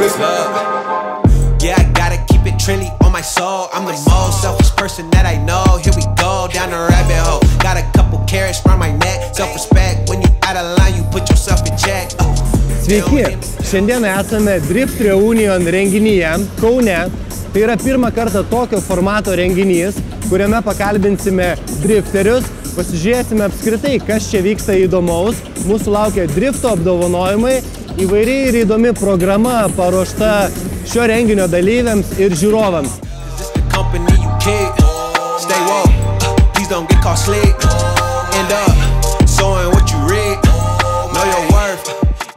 it's love. Yeah, I gotta keep it trendy on my soul. I'm the most selfish person that I know. Here we go, down the rabbit hole. Got a couple carrots around my neck. Self-respect, when you out of line, you put yourself in check. Sveiki, šiandien esame Drift Reunion renginyje Kaune. Tai yra pirmą kartą tokio formato renginys, kuriame pakalbinsime drifterius, pasižiūrėsime apskritai, kas čia vyksta įdomaus. Mūsų laukia drifto apdovanojimai, įvairiai ir įdomi programa paruošta šio renginio dalyviams ir žiūrovams.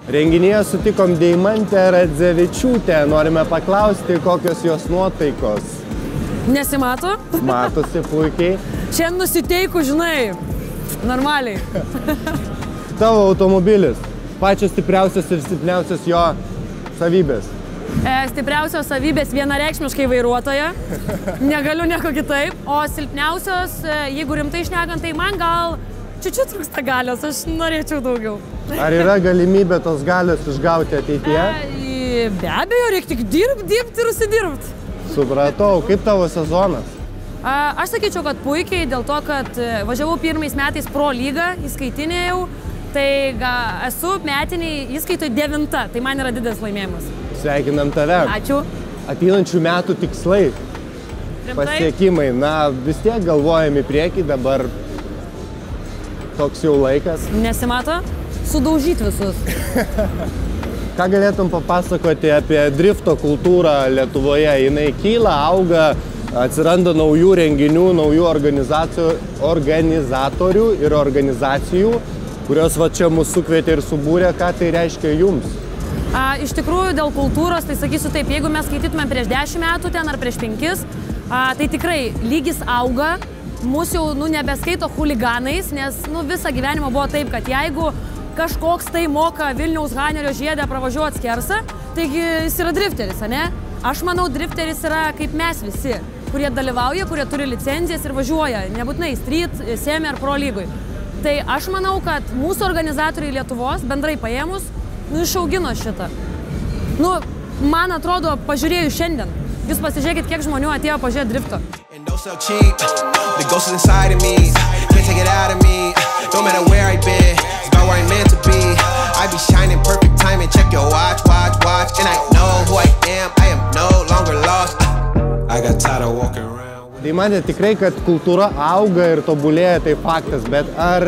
Renginyje sutikom Deimantę Radzevičiūtę. Norime paklausti, kokios jos nuotaikos. Nesimato? Matosi puikiai. Šiandien nusiteiku, žinai, normaliai. Tavo automobilis. Pačios stipriausios ir silpniausios jo savybės. Stipriausios savybės vienareikšmiškai vairuotoja. Negaliu nieko kitaip. O silpniausios, jeigu rimtai šnekant, tai man gal čiučiut trūksta galios, aš norėčiau daugiau. Ar yra galimybė tos galios išgauti ateityje? Be abejo, reikia tik dirbti ir užsidirbti. Supratau. Kaip tavo sezonas? Aš sakyčiau, kad puikiai, dėl to, kad važiavau pirmais metais pro lygą, įskaitinėjau, tai esu metiniai įskaitoj 9, tai man yra didelis laimėjimas. Sveikinam tave. Ačiū. Ateinančių metų tikslai, pasiekimai, vis tiek galvojame į priekį, dabar toks jau laikas. Nesimato? Sudaužyti visus. Ką galėtum papasakoti apie drifto kultūrą Lietuvoje? Jinai kyla, auga, atsiranda naujų renginių, naujų organizatorių ir organizacijų, kurios va čia mus sukvietė ir subūrė. Ką tai reiškia jums? Iš tikrųjų, dėl kultūros, tai sakysiu taip, jeigu mes skaitytumėm prieš 10 metų ten ar prieš 5, tai tikrai lygis auga, mūsų jau nebeskaito chuliganais, nes visą gyvenimą buvo taip, kad jeigu kažkoks tai moka Vilniaus Hanerio žiedę pravažiuoti skersą, taigi jis yra drifteris, ane? Aš manau, drifteris yra kaip mes visi, kurie dalyvauja, kurie turi licenzijas ir važiuoja, nebūtinai street, semi ar pro lygoj. Tai aš manau, kad mūsų organizatoriai Lietuvos, bendrai paėmus, išaugino šitą. Man atrodo, pažiūrėjus šiandien, jūs pasižiūrėkit, kiek žmonių atėjo pažiūrėti drifto. Deimantė, tikrai, kad kultūra auga ir tobulėja, tai faktas, bet ar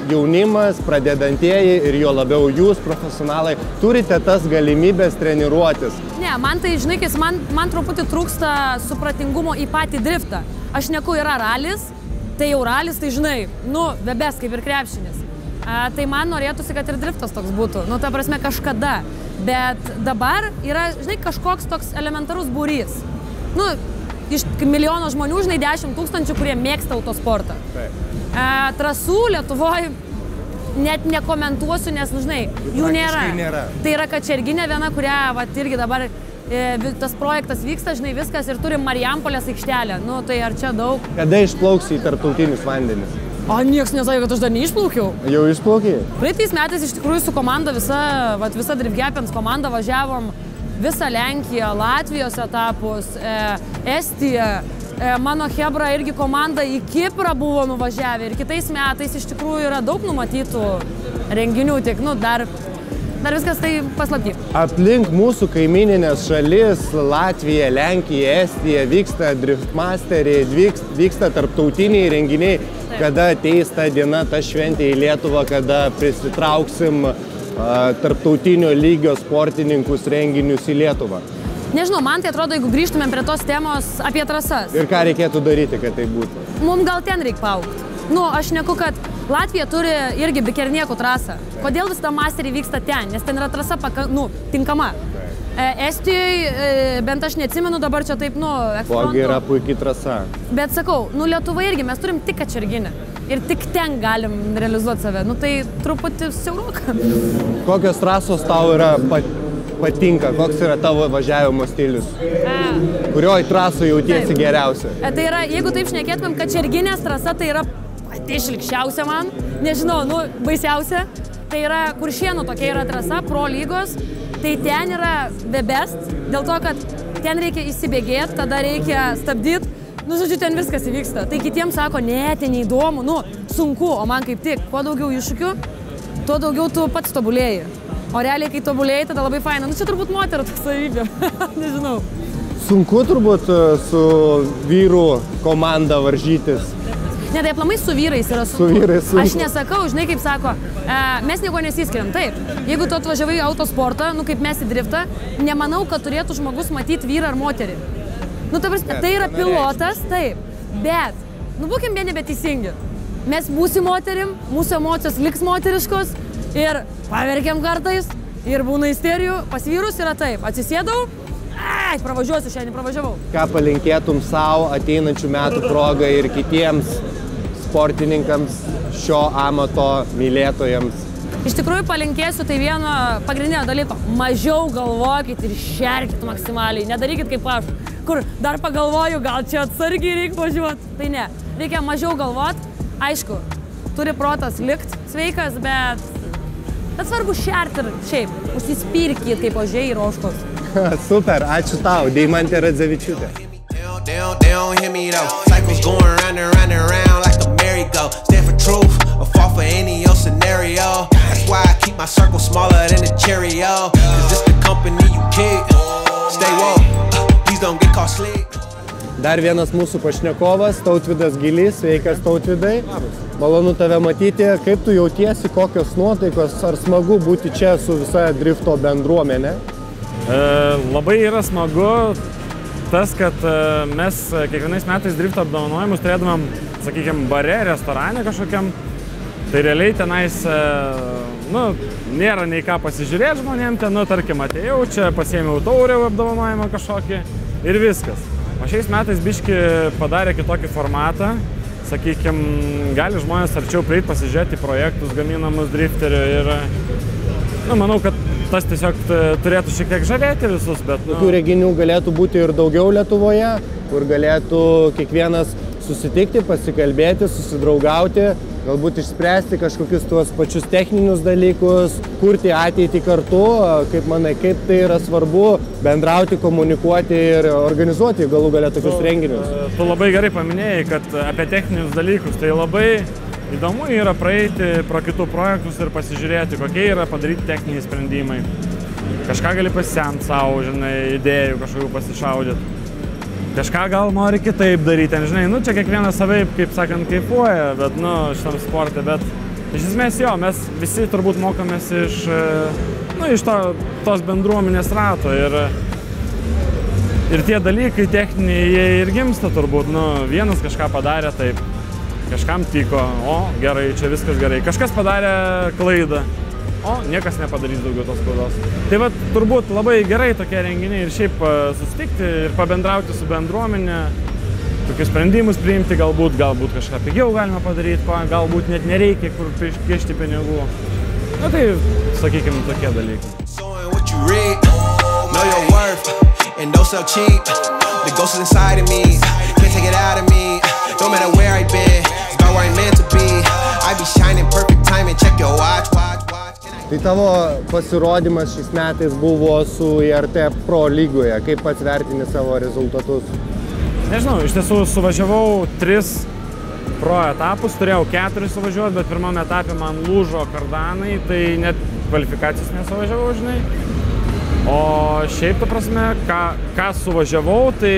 jaunimas, pradedantieji ir jo labiau jūs, profesionalai, turite tas galimybės treniruotis? Ne, man tai, žinai, man truputį trūksta supratingumo į patį driftą. Aš neku, yra ralis, tai jau ralis, tai žinai, vebes kaip ir krepšinis. Tai man norėtųsi, kad ir driftas toks būtų, ta prasme kažkada. Bet dabar yra, žinai, kažkoks toks elementarus būrys. Iš milijono žmonių, žinai, 10 000, kurie mėgsta autosportą. Trasų Lietuvoje net nekomentuosiu, nes, žinai, jų nėra. Tai yra Kačerginė viena, kurią irgi dabar tas projektas vyksta, žinai, viskas ir turim Marijampolės aikštelę. Tai ar čia daug? Kada išplauksi į tarptautinius vandenis? Nieks nesakė, kad aš dar neišplaukiau. Jau išplaukiai? Praeitais metais iš tikrųjų su komanda, visa Drift Gappens komanda važiavom visą Lenkiją, Latvijos etapus, Estiją. Mano chebra irgi komanda į Kiprą buvo nuvažiavę ir kitais metais iš tikrųjų yra daug numatytų renginių, tik dar viskas tai paslapty. Aplink mūsų kaimininės šalis, Latvija, Lenkija, Estija, vyksta driftmasteriai, vyksta tarptautiniai renginiai, kada ateis ta diena, ta šventė į Lietuvą, kada prisitrauksim tarptautinio lygio sportininkus renginius į Lietuvą. Nežinau, man tai atrodo, jeigu grįžtumėm prie tos temos apie trasas. Ir ką reikėtų daryti, kad tai būtų? Mums gal ten reikia paaugti. Aš neku, kad Latvija turi irgi Bikerniekų trasą. Kodėl vis ta masteriai vyksta ten? Nes ten yra trasa tinkama. Estijoje, bent aš neatsimenu, dabar čia taip, eksponuotų. Yra puikiai trasa. Bet sakau, Lietuva irgi, mes turim tik Kačerginę. Ir tik ten galim realizuoti save. Tai truputį siauroka. Kokios trasos tau yra patinka? Koks yra tavo važiavimo stilius? Kurioj trasoje jautiesi geriausia? Tai yra, jeigu taip šnekėtumėm, Kačerginės trasa tai yra pati šlikščiausia man. Nežinau, baisiausia. Tai yra Kuršėnų tokia yra trasa, pro lygos. Tai ten yra the best, dėl to, kad ten reikia įsibėgėti, tada reikia stabdyti. Nu, žodžiu, ten viskas įvyksta. Tai kitiems sako, ne, ten neįdomu, nu, sunku, o man kaip tik, kuo daugiau iššūkių, tuo daugiau tu pats tobulėjai. O realiai, kai tobulėjai, tada labai faina. Nu, čia turbūt moterų toks savybė, nežinau. Sunku turbūt su vyrų komanda varžytis. Ne, tai aplamai su vyrais yra sunku. Su vyrais sunku. Aš nesakau, žinai, kaip sako, mes nieko nesiskiriam. Taip, jeigu tu atvažiavai į autosportą, nu kaip mes į driftą, nemanau, kad turėtų žmogus matyti vyrą ar moterį. Nu, tai yra pilotas, taip, bet, nu būkim vieni beteisingi. Mes būsim moterim, mūsų emocijos liks moteriškos ir paverkiam kartais ir būna isterijų. Pas vyrus yra taip, atsisėdau, pravažiuosiu šiandien, pravažiavau. Ką palinkėtum savo ateinančių metų progai ir kitiems sportininkams, šio amato mylėtojams? Iš tikrųjų palinkėsiu tai vieno pagrindinio dalyko. Mažiau galvokit ir šerkit maksimaliai. Nedarykit kaip aš, kur dar pagalvoju, gal čia atsargiai reikia važiuoti. Tai ne, reikia mažiau galvot. Aišku, turi protas likt sveikas, bet svarbu šerti ir šiaip, užsispirkit kaip ožiai ir ožkos. Super, ačiū tau, Deimantė Radzevičiūtė. They don't hear me though. Cycles going round and round and round like a merry-go. Stand for truth or fall for any old scenario. That's why I keep my circle smaller than a Cheerio. Cause it's the company you keep. Stay woke, please don't get caught sleep. Dar vienas mūsų pašnekovas, Tautvydas Gilys. Sveikas, Tautvydai. Malonu tave matyti. Kaip tu jautiesi, kokios nuotaikos, ar smagu būti čia su visa drifto bendruomenė? Labai yra smagu tas, kad mes kiekvienais metais drifto apdovanojimus turėdamėm, sakykime, bare, restorane kažkokiam. Tai realiai tenais, nu, nėra nei ką pasižiūrėti žmonėm, ten, nu, tarkim, atėjau, čia pasiėmiau taurę apdovanojimą kažkokį ir viskas. O šiais metais biški padarė kitokį formatą, sakykime, gali žmonės arčiau prieiti pasižiūrėti projektus gaminamus drifterių ir, nu, manau, kad tas tiesiog turėtų šiek tiek žavėti visus, bet... Tokių renginių galėtų būti ir daugiau Lietuvoje, kur galėtų kiekvienas susitikti, pasikalbėti, susidraugauti, galbūt išspręsti kažkokius tuos pačius techninius dalykus, kurti ateitį kartu. Kaip manai, kaip tai yra svarbu bendrauti, komunikuoti ir organizuoti galų gale tokius renginius? Tu labai gerai paminėjai, kad apie techninius dalykus tai labai įdomu yra praeiti pro kitų projektus ir pasižiūrėti, kokie yra padaryti techniniai sprendimai. Kažką gali pasisemti savo, žinai, idėjų kažkokių pasišaudyti. Kažką gal nori kitaip daryti, žinai, nu čia kiekvienas savaip, kaip sakant, kaifuoja, bet, nu, šitam sporte, bet iš esmės jo, mes visi turbūt mokomės iš, nu, iš tos bendruomenės rato ir tie dalykai techniniai, jie ir gimsta turbūt, nu, vienas kažką padarė taip. Kažkam tiko, o gerai, čia viskas gerai. Kažkas padarė klaidą, o niekas nepadarys daugiau tos klaidos. Tai va, turbūt labai gerai tokie renginiai ir šiaip susitikti ir pabendrauti su bendruomenė, tokius sprendimus priimti, galbūt kažką pigiau galima padaryti, galbūt net nereikia kur piešti pinigų. Na tai, sakykime, tokie dalykai. No matter where I've been, it's about where I'm meant to be. I be shining perfect time and check your watch. Tai tavo pasirodymas šiais metais buvo su IRT Pro lygoje. Kaip pats vertini savo rezultatus? Nežinau, iš tiesų suvažiavau 3 pro etapus, turėjau 4 suvažiuoti, bet pirmame etape man lūžo kardanai, tai net kvalifikacijos nesuvažiavau, žinai. O šiaip, ta prasme, ką suvažiavau, tai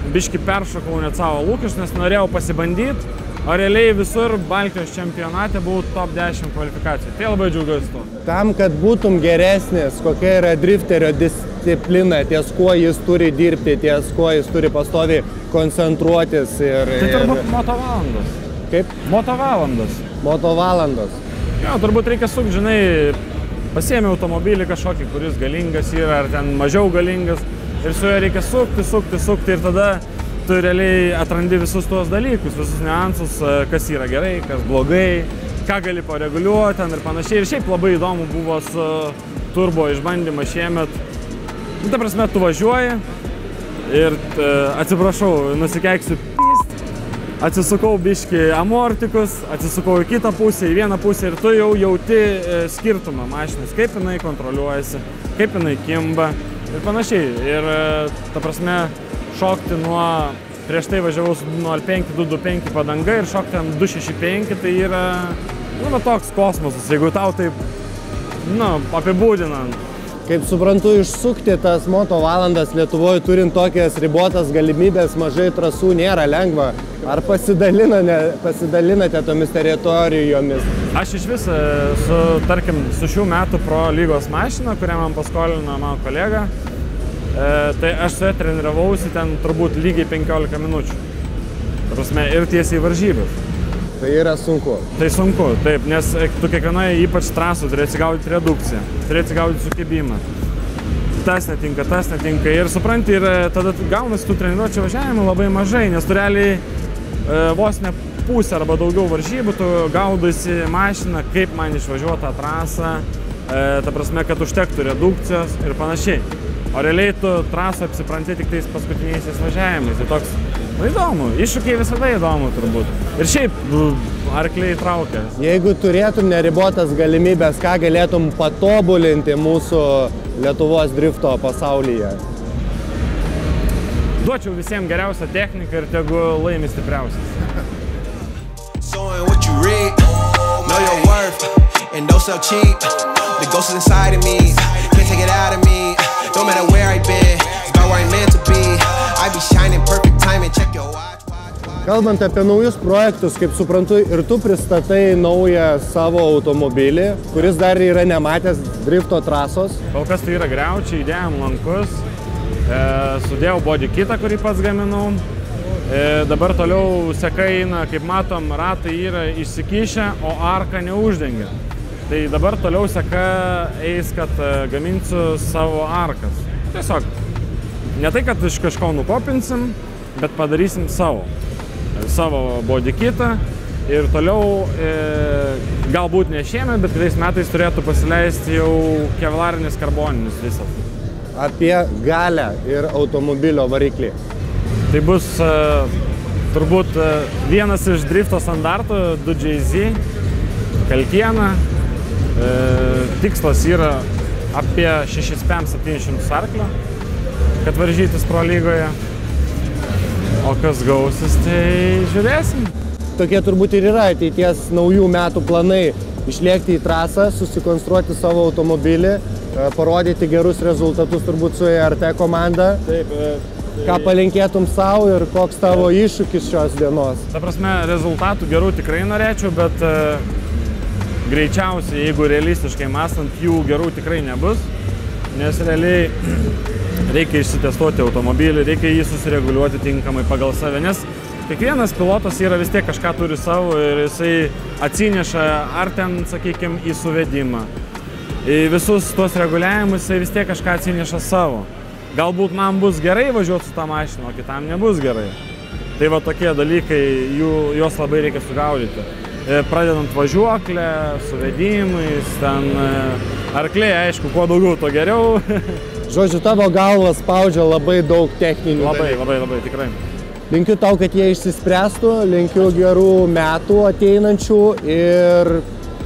biški peršokau net savo lūkesčius, nes norėjau pasibandyti, o realiai visur Baltijos čempionate buvau top 10 kvalifikacijų. Tai labai džiaugiuosi tuo. Tam, kad būtum geresnis, kokia yra drifterio disciplina, ties kuo jis turi dirbti, ties kuo jis turi pastoviai koncentruotis ir... Tai turbūt motovalandos. Kaip? Motovalandos. Motovalandos. Jo, turbūt reikia sukti, žinai, pasiėmė automobilį kažkokį, kuris galingas yra, ar ten mažiau galingas. Ir su juo reikia sukti ir tada tu realiai atrandi visus tuos dalykus, visus niuansus, kas yra gerai, kas blogai, ką gali pareguliuoti ten ir panašiai. Ir šiaip labai įdomu buvo su turbo išbandymą šiemet. Ta prasme, tu važiuoji ir, atsiprašau, nusikeiksiu pist, atsisukau biškį amortikus, atsisukau į kitą pusę, į vieną pusę ir tu jau jauti skirtumą mašinos, kaip jinai kontroliuojasi, kaip jinai kimba ir panašiai. Ir ta prasme, šokti nuo, prieš tai važiavau su 205, 225 padanga ir šokti ant 265, tai yra, toks kosmosas, jeigu tau taip, apibūdinant. Kaip suprantu, išsukti tas moto valandas Lietuvoje, turint tokias ribotas galimybės, mažai trasų, nėra lengva. Ar pasidalinate tomis teritorijomis? Aš iš vis su šių metų Pro lygos mašina, kurią man paskolino mano kolega, tai aš su ja treniravausi ten turbūt lygiai 15 minučių. Ta prasme, ir tiesiai varžybės. Tai yra sunku. Tai sunku, taip, nes tu kiekvienoje ypač trasų turi atsigaudyti redukciją, turi atsigaudyti sukibimą. Tas netinka ir supranti, ir tada gaunasi tų treniruočių važiavimų labai mažai, nes tu realiai vos ne pusę arba daugiau varžybų, tu gaudaisi mašiną, kaip man išvažiuoti tą trasą, ta prasme, kad užtektų redukcijos ir panašiai. O realiai tu trasą apsipranti tik tais paskutiniaisiais važiavimais. Tai toks, įdomu, iššūkiai visada įdomu turbūt. Ir šiaip arkliai traukia. Jeigu turėtum neribotas galimybės, ką galėtum patobulinti mūsų Lietuvos drifto pasaulyje? Duočiau visiems geriausią techniką ir tegu laimi stipriausias. No matter where I've been, it's about where I'm meant to be. I be shining perfect time and check your watch. Kalbant apie naujus projektus, kaip suprantu, ir tu pristatai naują savo automobilį, kuris dar yra nematęs drifto trasos. Kol kas tai yra griaučiai, įdėjom lankus, sudėjau body kitą, kurį pats gaminau. Dabar toliau seka eina, kaip matom, ratai yra išsikišę, o arka neuždengia. Tai dabar toliau seka eis, kad gaminsiu savo arkas. Tiesiog, ne tai, kad iš kažko nukopinsim, bet padarysim savo body kitą ir toliau, galbūt ne šiemet, bet kitais metais turėtų pasileisti jau kevlarinis karboninis visas. Apie galią ir automobilio variklį. Tai bus turbūt vienas iš drifto standartų 2JZ, kalkiena. Tikslas yra apie 6,5-700 arklio, kad varžytis Pro lygoje. O kas gausis, tai žiūrėsim. Tokie turbūt ir yra ateities naujų metų planai. Išlėkti į trasą, susikonstruoti savo automobilį, parodyti gerus rezultatus turbūt su ERT komanda. Taip. Ką palinkėtum savo ir koks tavo iššūkis šios dienos? Ta prasme, rezultatų gerų tikrai norėčiau, bet greičiausiai, jeigu realistiškai mąstant, jų gerų tikrai nebus, nes realiai reikia išsitestuoti automobilį, reikia jį susireguliuoti tinkamai pagal save, nes kiekvienas pilotas yra vis tiek kažką turi savo ir jisai atsineša ar ten, sakykime, į suvedimą. Į visus tuos reguliavimus jisai vis tiek kažką atsineša savo. Galbūt man bus gerai važiuoti su tą mašiną, o kitam nebus gerai. Tai va tokie dalykai, juos labai reikia sugaudyti. Pradedant važiuoklę, suvedimais, ten arkliai, aišku, kuo daugiau, to geriau. Žodžiu, tavo galva spaudžia labai daug techninių dalykų. Labai, tikrai. Linkiu tau, kad jie išsispręstų, linkiu gerų metų ateinančių ir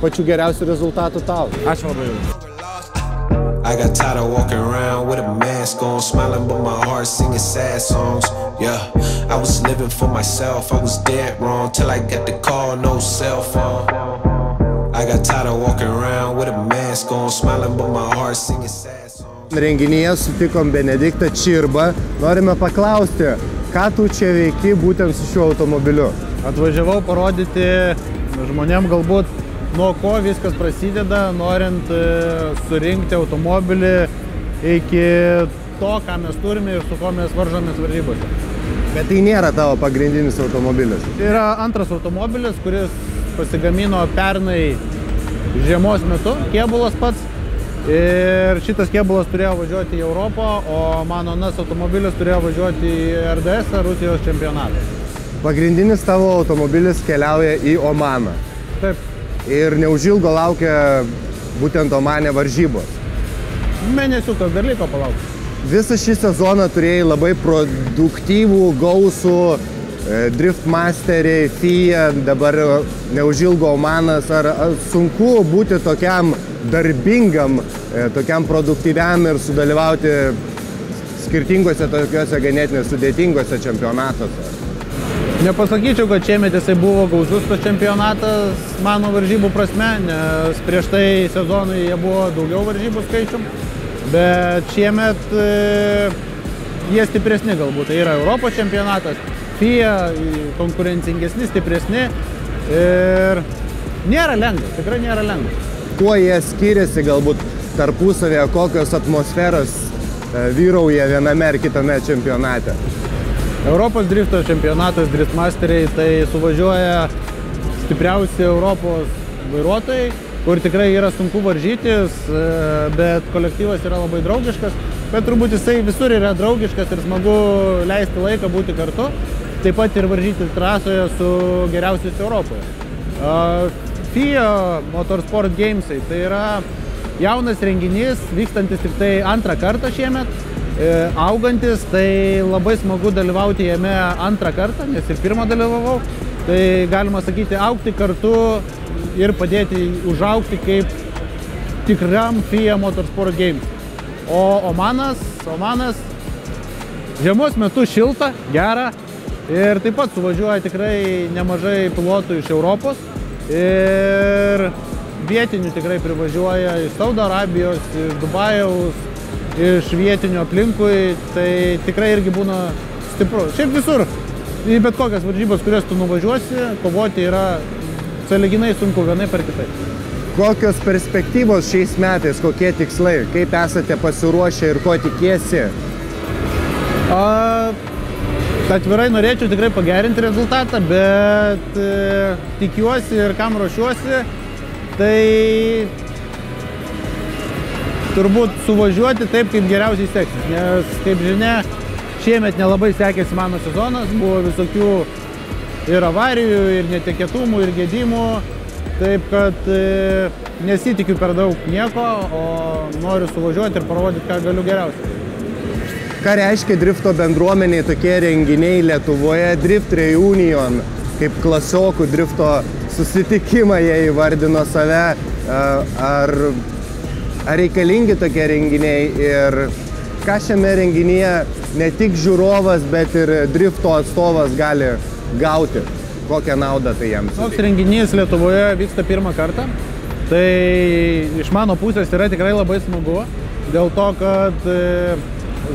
pačių geriausių rezultatų tau. Ačiū labai. I got tired of walking around with a mask on, smiling but my heart singing sad songs. Yeah, I was living for myself, I was dead wrong till I got the call, no cell phone. I got tired of walking around with a mask on, smiling but my heart singing sad songs. Renginyje sutikom Benediktą Čirbą. Norime paklausti, ką tu čia veiki būtent su šiuo automobiliu? Atvažiavau parodyti žmonėm galbūt, nuo ko viskas prasideda, norint surinkti automobilį iki to, ką mes turime ir su ko mes varžomės varžybose. Bet tai nėra tavo pagrindinis automobilis. Tai yra antras automobilis, kuris pasigamino pernai žiemos metu, kėbulas pats. Ir šitas kėbulas turėjo važiuoti į Europą, o mano anas automobilis turėjo važiuoti į RDS, Rusijos čempionatą. Pagrindinis tavo automobilis keliauja į Omaną. Taip. Ir neužilgo laukia būtent Omane varžybos. Mėnesiukas dar liko palaukti. Visą šį sezoną turėjai labai produktyvų, gausų Driftmasteriai, FIA, dabar neužilgo Omanas. Ar sunku būti tokiam darbingam, tokiam produktyviam ir sudalyvauti skirtingose tokiuose ganėtinai sudėtingose čempionatuose? Nepasakyčiau, kad šiemet jisai buvo gausus tas čempionatas mano varžybų prasme, nes prieš tai sezonui jie buvo daugiau varžybų skaičium, bet šiemet jie stipresni galbūt. Tai yra Europos čempionatas, FIA konkurencingesni, stipresni ir nėra lengva, tikrai nėra lengva. Kuo jie skiriasi galbūt tarpusavėje, kokios atmosferos vyrauja viename ar kitame čempionate? Europos drifto čempionatas, Driftmasteriai, tai suvažiuoja stipriausi Europos vairuotojai, kur tikrai yra sunku varžytis, bet kolektyvas yra labai draugiškas, bet turbūt jisai visur yra draugiškas ir smagu leisti laiką būti kartu, taip pat ir varžyti trasoje su geriausiais Europoje. FIA Motorsport Gamesai tai yra jaunas renginys, vykstantis tik tai antrą kartą šiemet, augantis, tai labai smagu dalyvauti jame antrą kartą, nes ir pirmą dalyvavau, tai galima sakyti augti kartu ir padėti užaugti kaip tikram FIA Motorsport Games. O Omanas žiemos metu šilta, gera ir taip pat suvažiuoja tikrai nemažai pilotų iš Europos ir vietinių tikrai privažiuoja iš Saudo Arabijos, iš Dubajaus, iš vietinių aplinkui, tai tikrai irgi būna stipru. Šiaip visur, į bet kokias varžybas, kurias tu nuvažiuosi, kovoti yra sąlyginai sunku vienai per kitai. Kokios perspektyvos šiais metais, kokie tikslai, kaip esate pasiruošę ir ko tikiesi? Atvirai norėčiau tikrai pagerinti rezultatą, bet tikiuosi ir kam ruošiuosi, tai turbūt suvažiuoti taip, kaip geriausiai seksis, nes, kaip žinia, šiemet nelabai sekėsi mano sezonas, buvo visokių ir avarijų, ir netikėtumų, ir gedimų, taip kad nesitikiu per daug nieko, o noriu suvažiuoti ir parodyti, ką galiu geriausiai. Ką reiškia drifto bendruomeniai tokie renginiai Lietuvoje, Drift Reunion, kaip klasiokų drifto susitikimą jie įvardino save, ar reikalingi tokie renginiai ir ką šiame renginyje ne tik žiūrovas, bet ir drifto atstovas gali gauti, kokią naudą tai jiems? Toks renginys Lietuvoje vyksta pirmą kartą, tai iš mano pusės yra tikrai labai smagu, dėl to, kad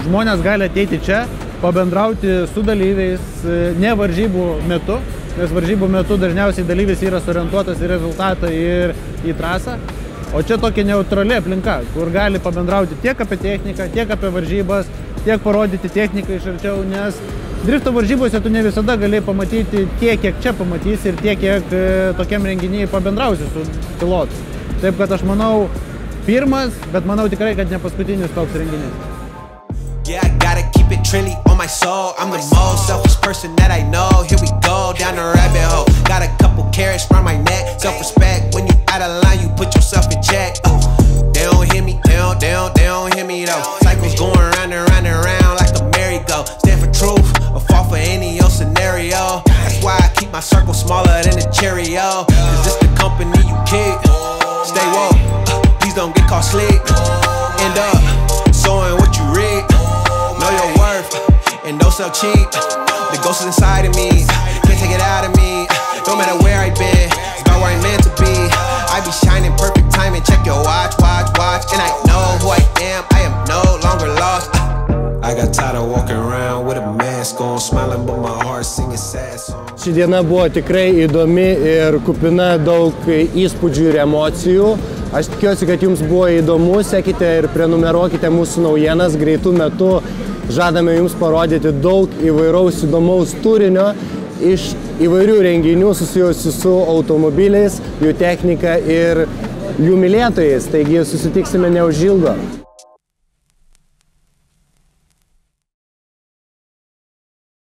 žmonės gali ateiti čia, pabendrauti su dalyviais ne varžybų metu, nes varžybų metu dažniausiai dalyvis yra orientuotas į rezultatą ir į trasą. O čia tokia neutrali aplinka, kur gali pabendrauti tiek apie techniką, tiek apie varžybas, tiek parodyti techniką iš arčiau, nes drifto varžybose tu ne visada gali pamatyti tiek, kiek čia pamatysi ir tiek, kiek tokiam renginiai pabendrausi su pilotu. Taip kad aš manau, pirmas, bet manau tikrai, kad ne paskutinis toks renginys. Yeah, I gotta keep it trendy on my soul. I'm the most selfish person that I know. Here we go, down the rabbit hole. Got a couple carrots around my neck. Self-respect, when you out of line, you put yourself in check. They don't hear me, they don't hear me though. Cycles going round and round and round like a merry-go. Stand for truth, or fall for any old scenario. That's why I keep my circle smaller than a Cheerio. Cause this the company you keep. Stay woke, please don't get caught sleep. End up sowing what you reap. Know your worth, and don't sell cheap. The ghost is inside of me, can't take it out of me. No matter where I've been, it's about where I'm meant to be. I be shining perfect time and check your watch. And I know who I am no longer lost. I got tired of walking around with a mask on, smiling but my heart singing sad songs. Ši diena buvo tikrai įdomi ir kupina daug įspūdžių ir emocijų. Aš tikiuosi, kad jums buvo įdomu, sekite ir prenumeruokite mūsų naujienas. Greitų metų žadame jums parodyti daug įvairaus įdomaus turinio iš įvairių renginių susijusių su automobiliais, jų technika ir jų mylėtojais. Taigi susitiksime neužilgo.